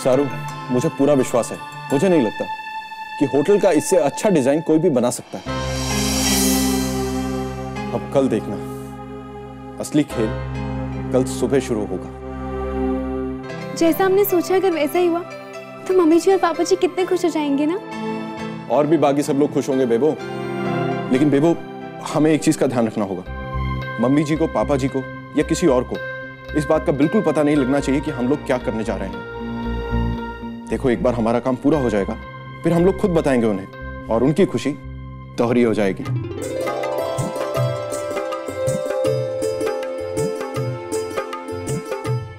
चारू, मुझे पूरा विश्वास है, मुझे नहीं लगता कि होटल का इससे अच्छा डिजाइन कोई भी बना सकता है। अब कल देखना, असली खेल कल सुबह शुरू होगा। जैसा हमने सोचा, अगर वैसा ही हुआ तो मम्मी जी और पापा जी कितने खुश हो जाएंगे ना। और भी बाकी सब लोग खुश होंगे बेबो, लेकिन बेबो हमें एक चीज का ध्यान रखना होगा। मम्मी जी को, पापा जी को या किसी और को इस बात का बिल्कुल पता नहीं लगना चाहिए कि हम लोग क्या करने जा रहे हैं। देखो, एक बार हमारा काम पूरा हो जाएगा, फिर हम लोग खुद बताएंगे उन्हें और उनकी खुशी दोहरी हो जाएगी।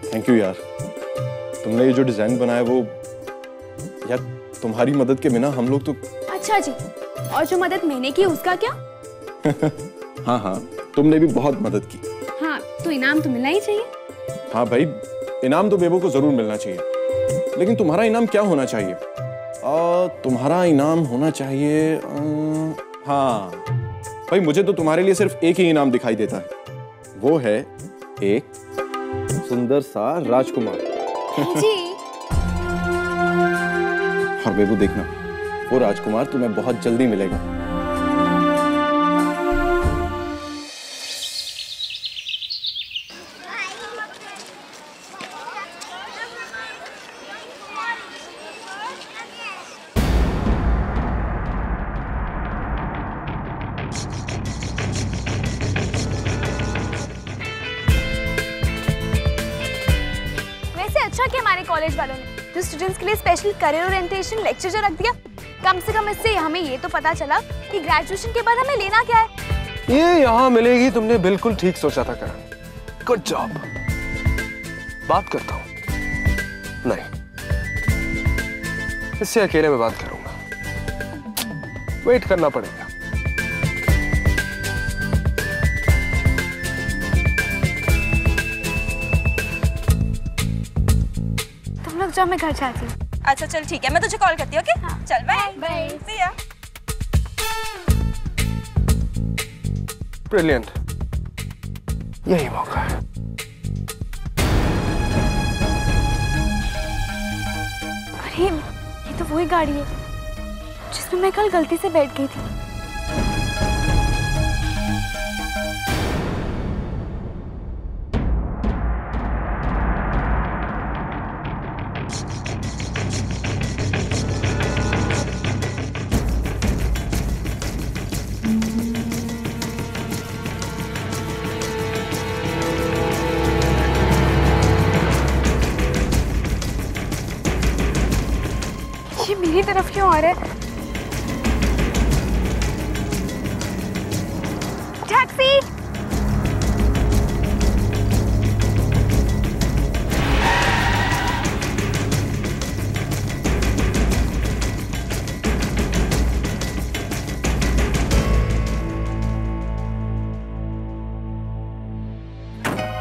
थैंक यू यार, तुमने ये जो डिजाइन बनाया वो, यार तुम्हारी मदद के बिना हम लोग तो। अच्छा जी, और जो मदद मैंने की उसका क्या? हाँ हाँ, तुमने भी बहुत मदद की। हाँ, तो इनाम तो मिलना ही चाहिए। हाँ भाई, इनाम तो बेबो को जरूर मिलना चाहिए, लेकिन तुम्हारा इनाम क्या होना चाहिए? तुम्हारा इनाम होना चाहिए, हाँ भाई, मुझे तो तुम्हारे लिए सिर्फ एक ही इनाम दिखाई देता है, वो है एक सुंदर सा राजकुमार। जी। और बेबू देखना, वो राजकुमार तुम्हें बहुत जल्दी मिलेगा। अच्छा कि हमारे कॉलेज वालों ने जो स्टूडेंट्स के लिए स्पेशल करियर ओरिएंटेशन लेक्चर जो रख दिया, कम से कम इससे हमें ये तो पता चला कि ग्रेजुएशन के बाद हमें लेना क्या है। ये यहाँ मिलेगी, तुमने बिल्कुल ठीक सोचा था करण। Good job. बात करता हूँ। नहीं, इससे अकेले में बात करूंगा, वेट करना पड़ेगा। जो मैं घर जाती हूँ। अच्छा चल ठीक है, मैं तुझे कॉल करती हूँ। ओके हाँ। चल बाय बाय, सी या। ब्रिलियंट, यही मौका है। अरे ये तो वही गाड़ी है जिसमें मैं कल गलती से बैठ गई थी। ये मेरी तरफ क्यों आ रहा है? टैक्सी!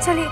चलिए।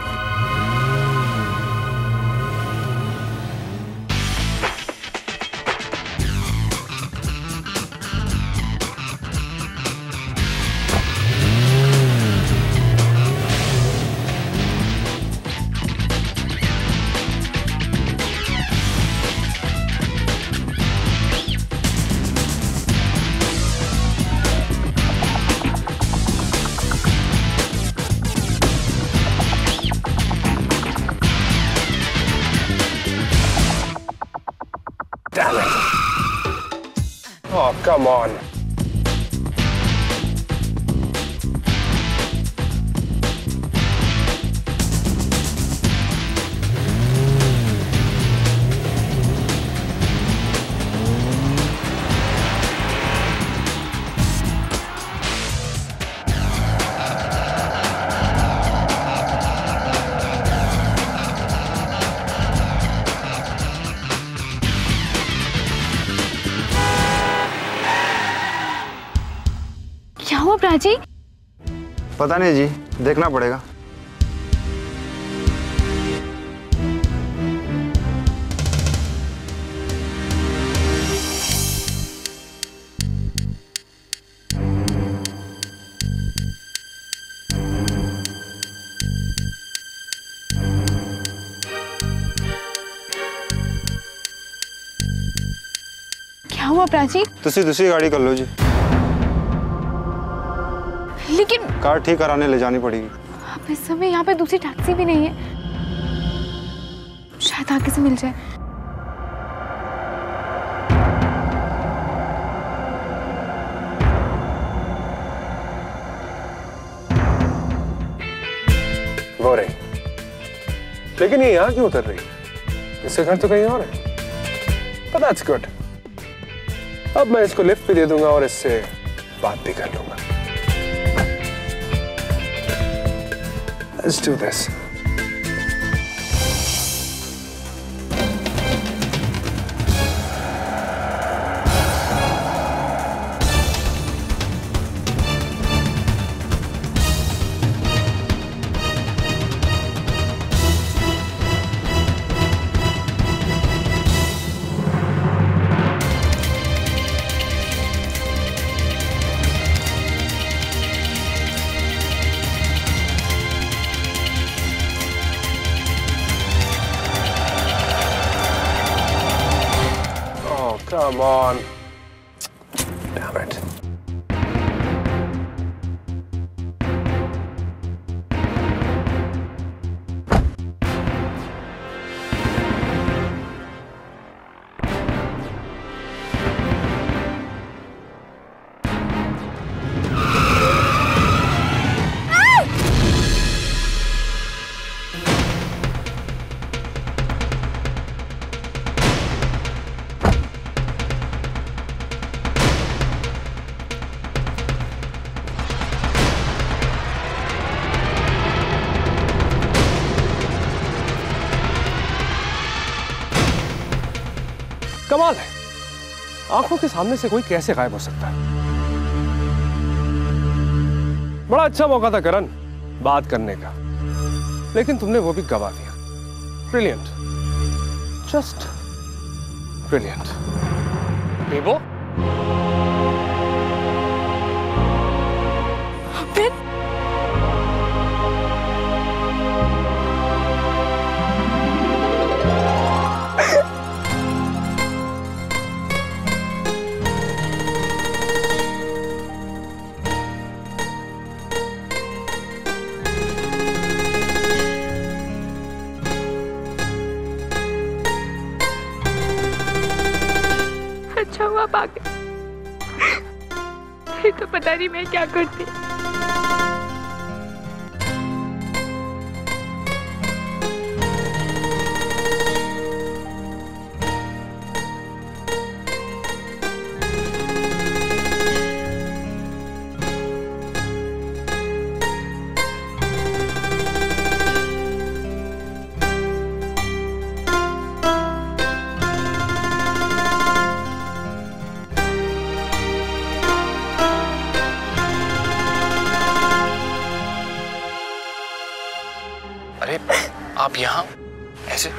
Damn it. Oh, come on. क्या हुआ प्राची? पता नहीं जी, देखना पड़ेगा। क्या हुआ प्राची? तुसी दूसरी गाड़ी कर लो जी। लेकिन कार ठीक कराने ले जानी पड़ेगी। अब इस समय यहाँ पे दूसरी टैक्सी भी नहीं है, शायद आगे से मिल जाए। वो रही, लेकिन ये यहाँ क्यों उतर रही? इससे घर तो कहीं और है। But that's good. अब मैं इसको लिफ्ट भी दे दूंगा और इससे बात भी कर लूंगा। Let's do this. Come on. Damn it. कमाल है, आंखों के सामने से कोई कैसे गायब हो सकता है? बड़ा अच्छा मौका था करण बात करने का, लेकिन तुमने वो भी गवा दिया। Brilliant, just brilliant. बेबो, अच्छा हुआ आप आ गए, नहीं तो पता नहीं मैं क्या करती। अरे आप यहाँ ऐसे?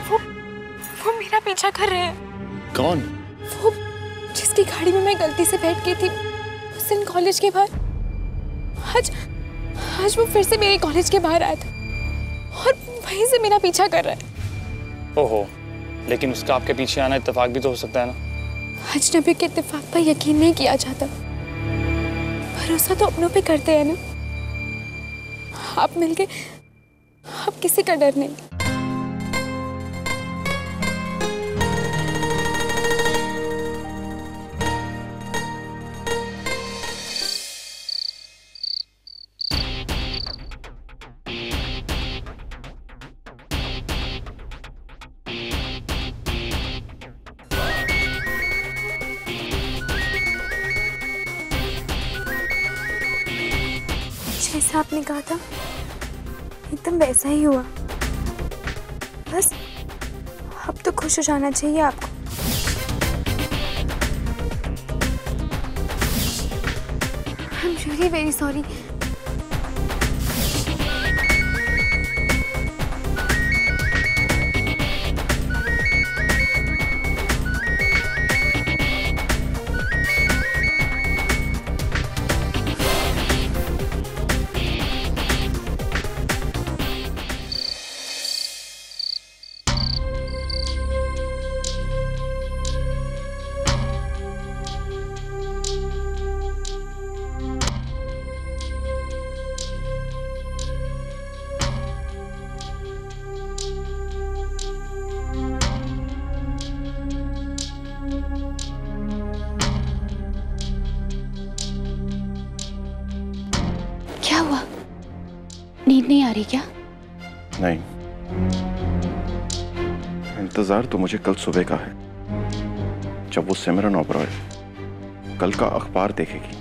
वो मेरा पीछा कर रहे हैं। कौन? वो जिसकी गाड़ी में मैं गलती से बैठ गई थी उस दिन कॉलेज के बाहर। आज वो फिर से मेरे कॉलेज के बाहर आया था और वहीं से मेरा पीछा कर रहा है। ओहो, लेकिन उसका आपके पीछे आना इत्तेफाक भी तो हो सकता है ना? अजनबी के इत्तेफाक पर यकीन नहीं किया जाता, भरोसा तो अपनों पे करते हैं ना। आप मिलके अब किसी का डर नहीं। जैसा आपने कहा था एकदम वैसा ही हुआ। बस अब तो खुश हो जाना चाहिए आपको। I'm really very sorry। हुआ? नींद नहीं आ रही क्या? नहीं, इंतजार तो मुझे कल सुबह का है, जब वो सिमरन ओबरॉय कल का अखबार देखेगी।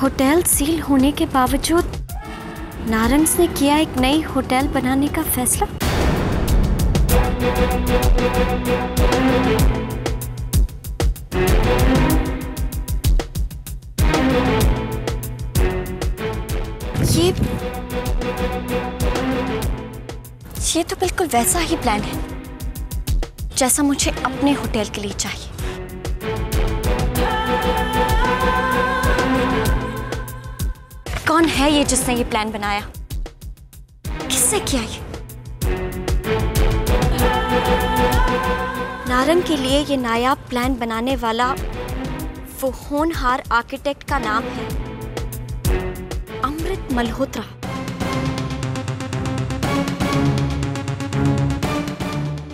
होटल सील होने के बावजूद नारंग्स ने किया एक नई होटल बनाने का फैसला। ये तो बिल्कुल वैसा ही प्लान है जैसा मुझे अपने होटल के लिए चाहिए। कौन है ये जिसने ये प्लान बनाया? किससे किया ये? नारंग के लिए ये नायाब प्लान बनाने वाला वो होनहार आर्किटेक्ट का नाम है अमृत मल्होत्रा।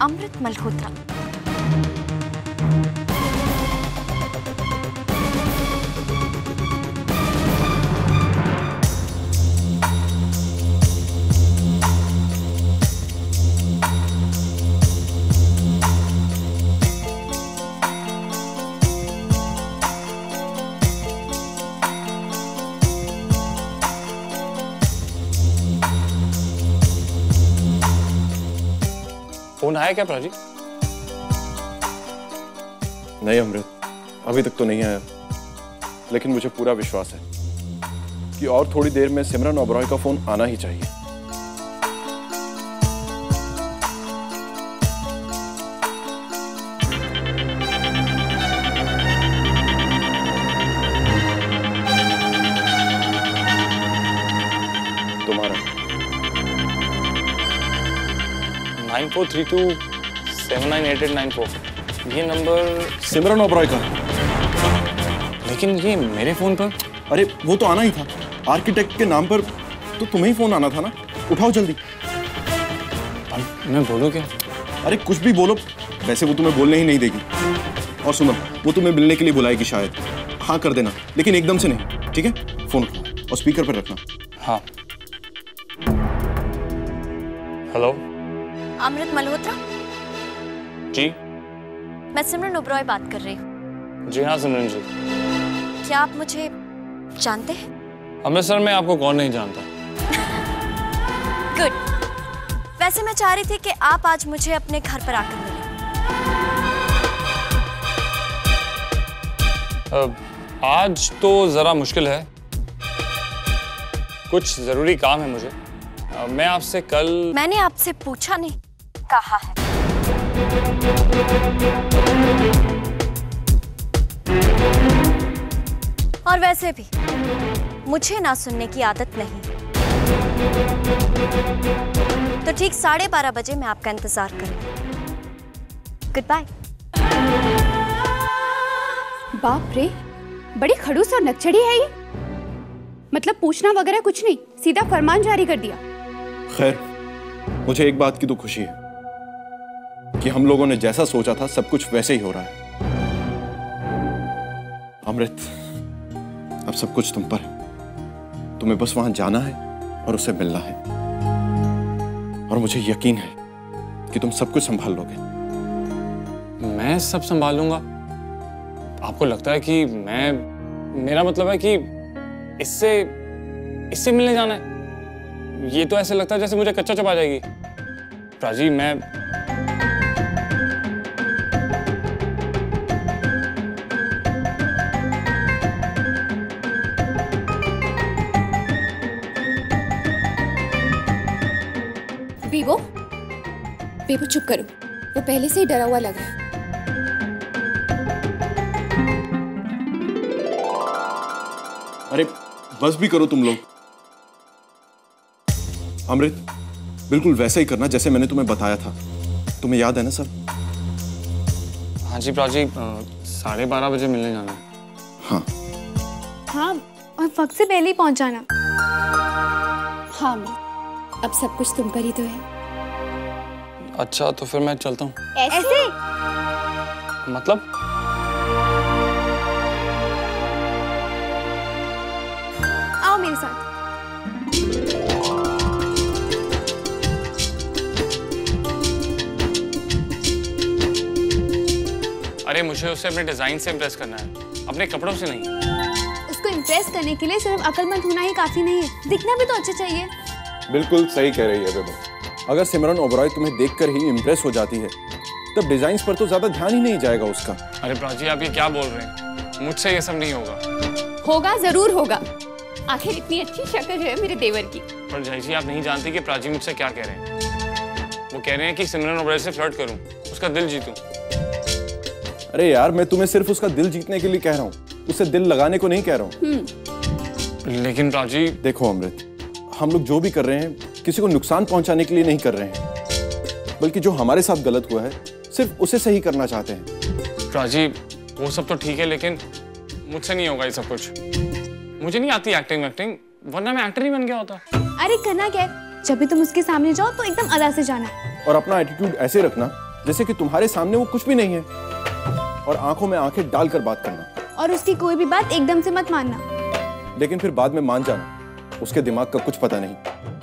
अमृत मल्होत्रा। फोन आया क्या प्राची? नहीं अमृत, अभी तक तो नहीं आया, लेकिन मुझे पूरा विश्वास है कि और थोड़ी देर में सिमरन ओबरॉय का फोन आना ही चाहिए। तुम्हारा 9432798894 ये नंबर सिमरन ओबरॉय का। लेकिन ये मेरे फोन पर। अरे वो तो आना ही था, आर्किटेक्ट के नाम पर तो तुम्हें ही फोन आना था ना। उठाओ जल्दी। मैं बोलूं क्या? अरे कुछ भी बोलो, वैसे वो तुम्हें बोलने ही नहीं देगी। और सुनो, वो तुम्हें मिलने के लिए बुलाएगी शायद। हाँ कर देना, लेकिन एकदम से नहीं, ठीक है? फोन उठाओ और स्पीकर पर रखना। हाँ। हेलो अमृत मल्होत्रा जी। मैं सिमरन ओबरॉय बात कर रही हूँ। जी हाँ सिमरन जी। क्या आप मुझे जानते हैं? अमृतसर में आपको कौन नहीं जानता। गुड। वैसे मैं चाह रही थी कि आप आज मुझे अपने घर पर आकर मिलें। आज तो जरा मुश्किल है, कुछ जरूरी काम है मुझे। मैं आपसे कल। मैंने आपसे पूछा नहीं, कहा है। और वैसे भी मुझे ना सुनने की आदत नहीं, तो ठीक 12:30 बजे मैं आपका इंतजार करूंगी। Good bye. बाप रे, बड़ी खड़ूस और नक्चड़ी है ये। मतलब पूछना वगैरह कुछ नहीं, सीधा फरमान जारी कर दिया। खैर, मुझे एक बात की तो खुशी है कि हम लोगों ने जैसा सोचा था सब कुछ वैसे ही हो रहा है। अमृत, अब सब कुछ तुम पर है। तुम्हें बस वहां जाना है और उसे मिलना है, और मुझे यकीन है कि तुम सब कुछ संभाल लोगे। मैं सब संभाल लूंगा? आपको लगता है कि मेरा मतलब है कि इससे मिलने जाना है? ये तो ऐसे लगता है जैसे मुझे कच्चा चबा जाएगी। प्राची, मैं वीवो चुप करो, वो पहले से ही डरा हुआ लग रहा है। अरे बस भी करो तुम लोग। अमृत, बिल्कुल वैसा ही करना जैसे मैंने तुम्हें बताया था। तुम्हें याद है ना सब? हाँ जी प्राची, 12:30 बजे मिलने जाना है। हाँ हाँ, और वक्त से पहले ही पहुंच जाना। हाँ मैं, अब सब कुछ तुम पर ही तो है। अच्छा तो फिर मैं चलता हूँ। ऐसे? मतलब? आओ मेरे साथ। अरे मुझे उससे अपने डिजाइन से इम्प्रेस करना है, अपने कपड़ों से नहीं। उसको इम्प्रेस करने के लिए सिर्फ अक्लमंद होना ही काफी नहीं है, दिखना भी तो अच्छा चाहिए। बिल्कुल सही कह रही है बेबो। अगर सिमरन ओबरॉय तुम्हें देखकर ही इम्प्रेस हो जाती है तब डिजाइन पर तो ज्यादा ध्यान ही नहीं जाएगा उसका। अरे प्राची आप ये क्या बोल रहे हैं? मुझसे ये सब नहीं होगा। होगा, जरूर होगा। आखिर इतनी अच्छी शक्ल है मेरे देवर की। पर जय जी आप नहीं जानती कि प्राची मुझसे क्या कह रहे हैं। वो कह रहे हैं कि सिमरन ओबरॉय से फ्लर्ट करूं, उसका दिल जीतूं। अरे यार, मैं तुम्हें सिर्फ उसका दिल जीतने के लिए कह रहा हूँ, उसे दिल लगाने को नहीं कह रहा हूँ। लेकिन प्राची देखो अमृत, हम लोग जो भी कर रहे हैं किसी को नुकसान पहुंचाने के लिए नहीं कर रहे हैं, बल्कि जो हमारे साथ गलत हुआ है सिर्फ उसे सही करना चाहते हैं। प्राची वो सब तो ठीक है, लेकिन मुझसे नहीं होगा ये सब कुछ। मुझे नहीं आती एक्टिंग, वरना मैं एक्टर ही बन गया होता। अरे करना क्या है, जब भी तुम उसके सामने जाओ तो एकदम अदा से जाना और अपना एटीट्यूड ऐसे रखना जैसे कि तुम्हारे सामने वो कुछ भी नहीं है, और आंखों में आंखें डालकर बात करना। और उसकी कोई भी बात एकदम से मत मानना, लेकिन फिर बाद में मान जाना। उसके दिमाग का कुछ पता नहीं,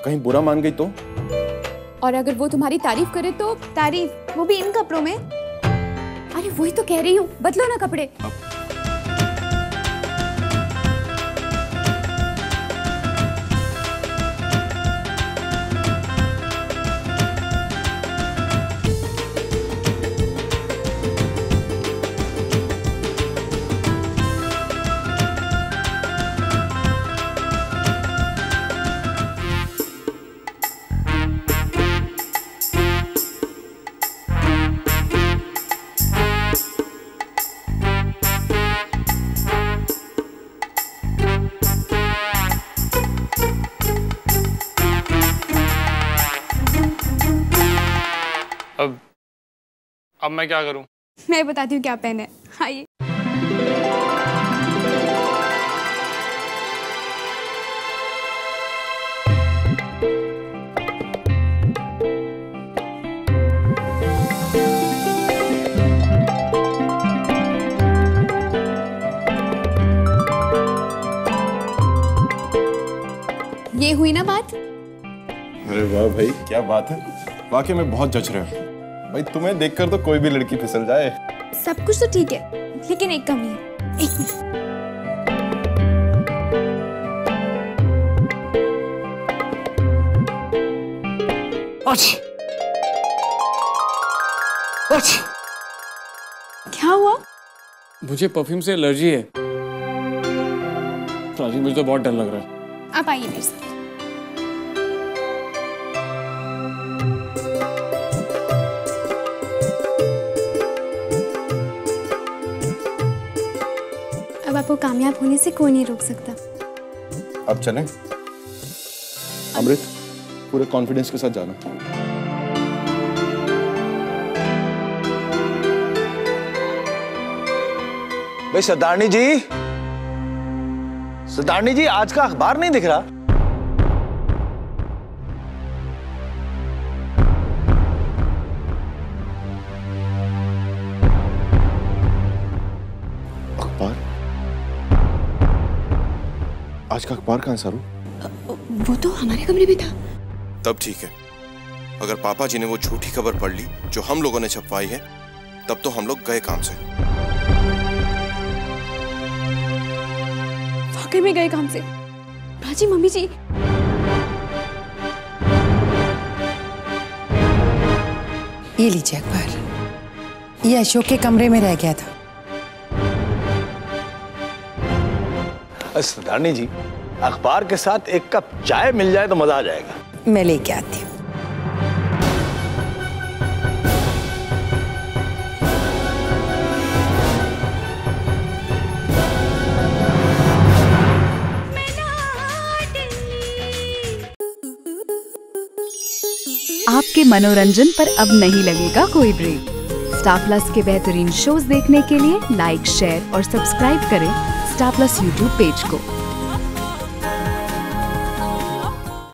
कहीं बुरा मान गई तो। और अगर वो तुम्हारी तारीफ करे तो? तारीफ, वो भी इन कपड़ों में? अरे वही तो कह रही हूँ, बदलो ना कपड़े। अब मैं क्या करूं? मैं बताती हूँ क्या पहने। आइए। ये हुई ना बात? अरे वाह भाई, क्या बात है, वाकई में बहुत जच रहे हो भाई। तुम्हें देखकर तो कोई भी लड़की फिसल जाए। सब कुछ तो ठीक है, लेकिन एक कमी है। एक मिनट। क्या हुआ? मुझे परफ्यूम से एलर्जी है प्राची, मुझे तो बहुत डर लग रहा है। आप आइए मेरे साथ। अब आपको कामयाब होने से कोई नहीं रोक सकता। अब चलें? अमृत, पूरे कॉन्फिडेंस के साथ जाना। भाई सरदारनी जी, आज का अखबार नहीं दिख रहा। अखबार? आज का अखबार कहाँ सारू? वो तो हमारे कमरे में था। तब ठीक है। अगर पापा जी ने वो झूठी खबर पढ़ ली जो हम लोगों ने छपवाई है, तब तो हम लोग गए काम से। वाकई में गए काम से। प्राची, मम्मी जी, ये लीजिए अखबार, ये अशोक के कमरे में रह गया था। सरदारनी जी, अखबार के साथ एक कप चाय मिल जाए तो मजा आ जाएगा। मैं लेके आती हूँ। आपके मनोरंजन पर अब नहीं लगेगा कोई ब्रेक। स्टार प्लस के बेहतरीन शोज देखने के लिए लाइक, शेयर और सब्सक्राइब करें स्टार प्लस यूट्यूब पेज को।